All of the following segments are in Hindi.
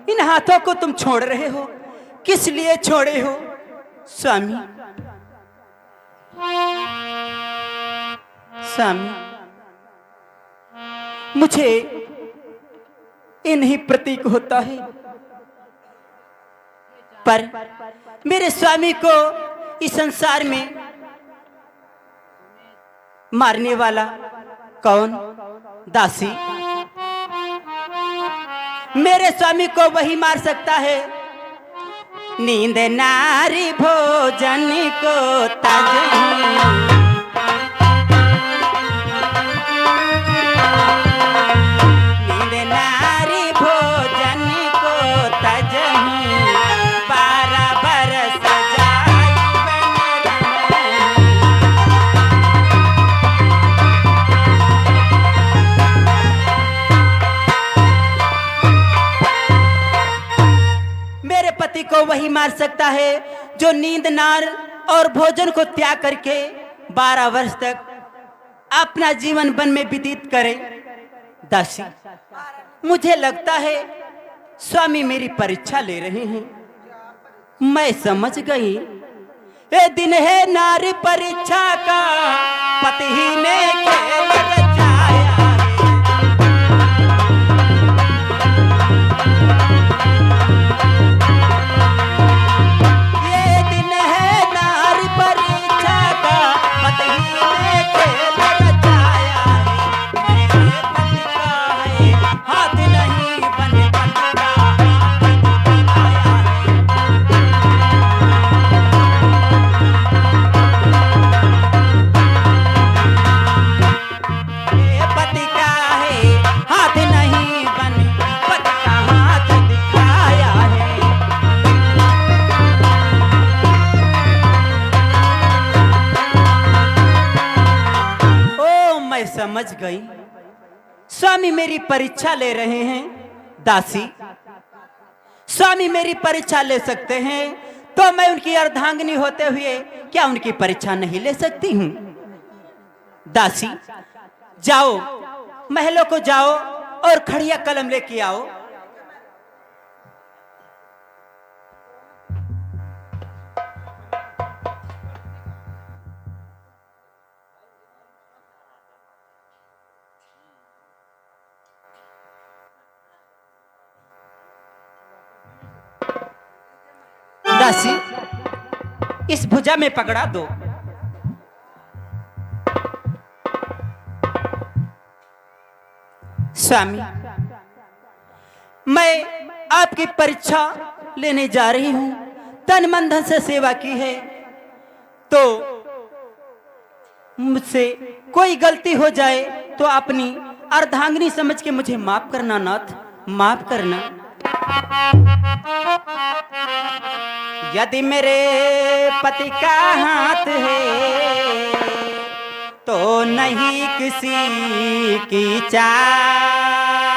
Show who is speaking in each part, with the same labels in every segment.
Speaker 1: इन हाथों को तुम छोड़ रहे हो, किस लिए छोड़े हो स्वामी? स्वामी, मुझे इन्हीं प्रतीक होता है, पर मेरे स्वामी को इस संसार में मारने वाला कौन? दासी। मेरे स्वामी को वही मार सकता है। नींद नारी भोजन को तजही, को वही मार सकता है जो नींद नार और भोजन को त्याग करके 12 वर्ष तक अपना जीवन वन में व्यतीत करे। दासी, मुझे लगता है स्वामी मेरी परीक्षा ले रहे हैं। मैं समझ गई, ये दिन है नारी परीक्षा का, पति ही ने खेल रचाया। समझ गई, स्वामी मेरी परीक्षा ले रहे हैं। दासी, स्वामी मेरी परीक्षा ले सकते हैं तो मैं उनकी अर्धांगिनी होते हुए क्या उनकी परीक्षा नहीं ले सकती हूं? दासी, जाओ महलों को जाओ और खड़िया कलम लेके आओ। दासी, इस भुजा में पकड़ा दो। स्वामी, मैं आपकी परीक्षा लेने जा रही हूं। तन मन धन से सेवा की है तो मुझसे कोई गलती हो जाए तो अपनी अर्धांगिनी समझ के मुझे माफ करना नाथ, माफ करना। यदि मेरे पति का हाथ है तो नहीं किसी की चाह,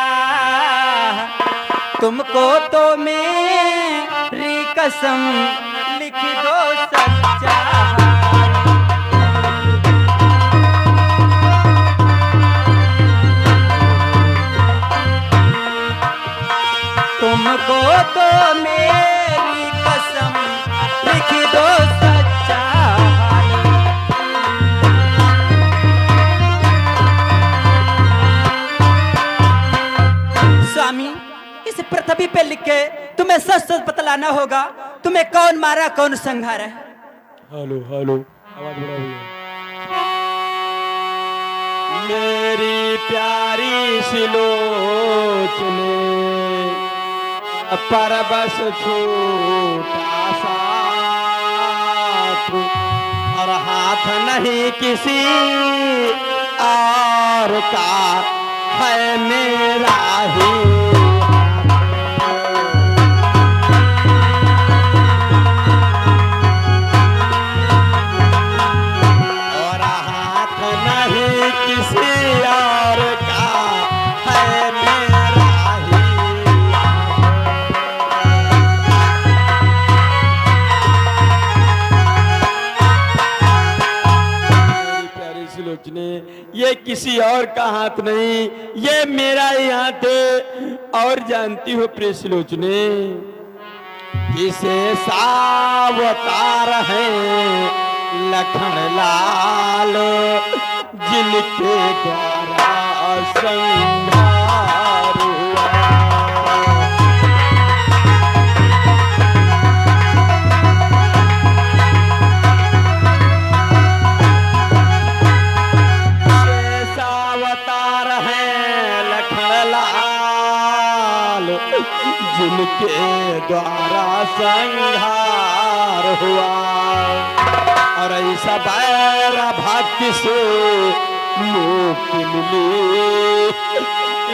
Speaker 1: तुमको तो मेरी कसम लिख दो सच्चा। तुमको तो मेरी कसम लिख दो सच्चा। स्वामी, इस पृथ्वी पे लिख के तुम्हें सच सच बतलाना होगा, तुम्हें कौन मारा कौन संहारा है।
Speaker 2: हेलो हेलो, आवाज बढ़ा भैया। मेरी प्यारी सी लोचने परबस छूटा साथ, और हाथ नहीं किसी और का है मेरा ही। और हाथ नहीं किसी और का है मेरा ही। ये किसी और का हाथ नहीं, ये मेरा ही हाथ है। और जानती हो प्रेसलोचने, किसे सावतार है लखन लाल, जिनके द्वारा संहार हुआ। अवतार है लखन लाल, जिनके द्वारा संहार हुआ। और ऐसा बैर भाग्य से मुक्ति मिली,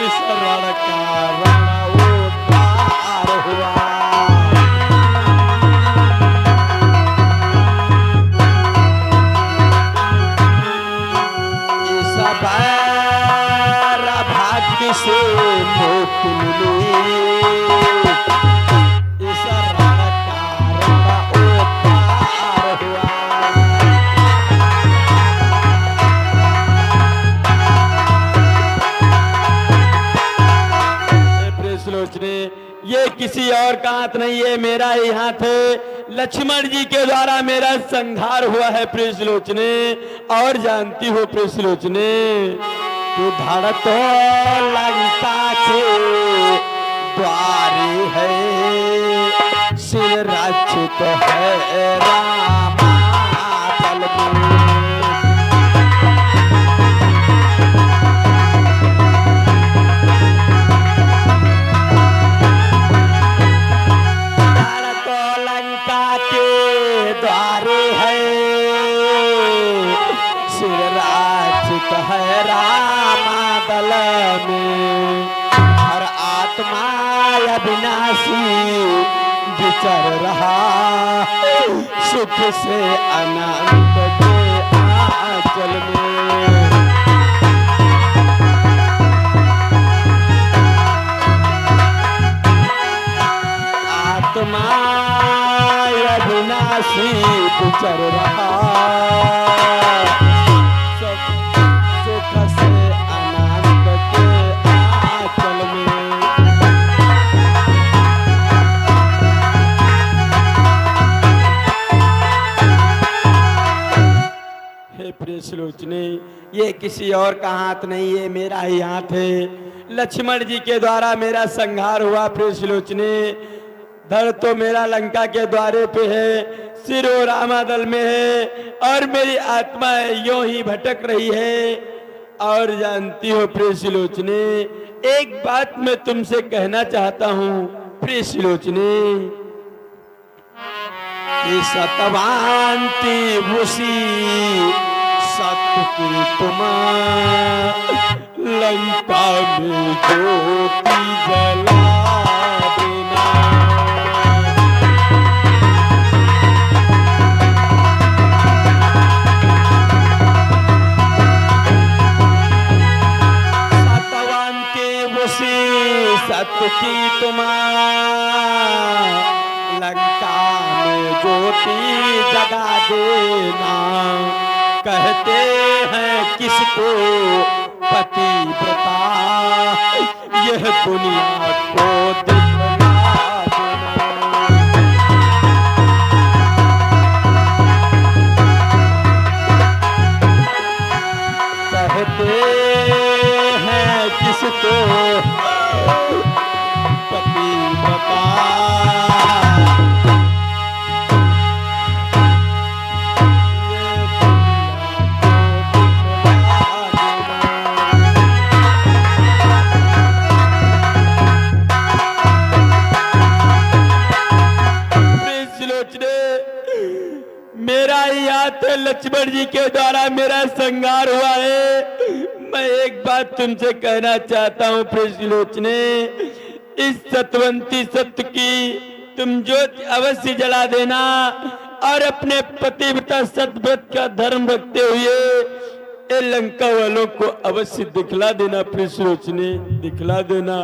Speaker 2: इस रण का रण उद्धार हुआ। भाग्य से मुक्ति मिली, इस रण का रण उद्धार हुआ। प्रेसलोचने, ये किसी और का हाथ नहीं है, मेरा ही हाथ है। लक्ष्मण जी के द्वारा मेरा संहार हुआ है प्रेसलोचने। और जानती हो प्रेसलोचने, तू धड़ तो लंका के द्वारी है, सिर रक्षित है रामाचल में। धड़ तो लंका के द्वारी है, सिर रक्षित है रामादल में। हर आत्मा अविनाशी विचर रहा, सुख से अनंत के आंचल में। आत्मा अविनाशी विचर रहा, सुख से अनंत के आंचल में। हे प्रेसलोचने, ये किसी और का हाथ नहीं है, मेरा ही हाथ है। लक्ष्मण जी के द्वारा मेरा संहार हुआ प्रेसलोचने। धड़ तो मेरा लंका के द्वारे पे है, सिर और रामादल में है, और मेरी आत्मा यूं ही भटक रही है। और जानती हो प्रेसलोचने, एक बात मैं तुमसे कहना चाहता हूँ प्रेसलोचने, कि सतवांती भूषी सत्य की तुम लंका में ज्योति जला देना। सतवांती भूषी सत्य की तुम लंका में ज्योति जगा देना। कहते हैं किसको पतिव्रता, यह दुनिया को दिखला देना। कहते हैं किसको पतिव्रता, मेरा ही हाथ है। लक्ष्मण जी के द्वारा मेरा संहार हुआ है। मैं एक बात तुमसे कहना चाहता हूँ प्रेसलोचने, इस सतवंती सत्य की तुम ज्योति अवश्य जला देना, और अपने पतिव्रता सतव्रत का धर्म रखते हुए ये लंका वालों को अवश्य दिखला देना प्रेसलोचने, दिखला देना।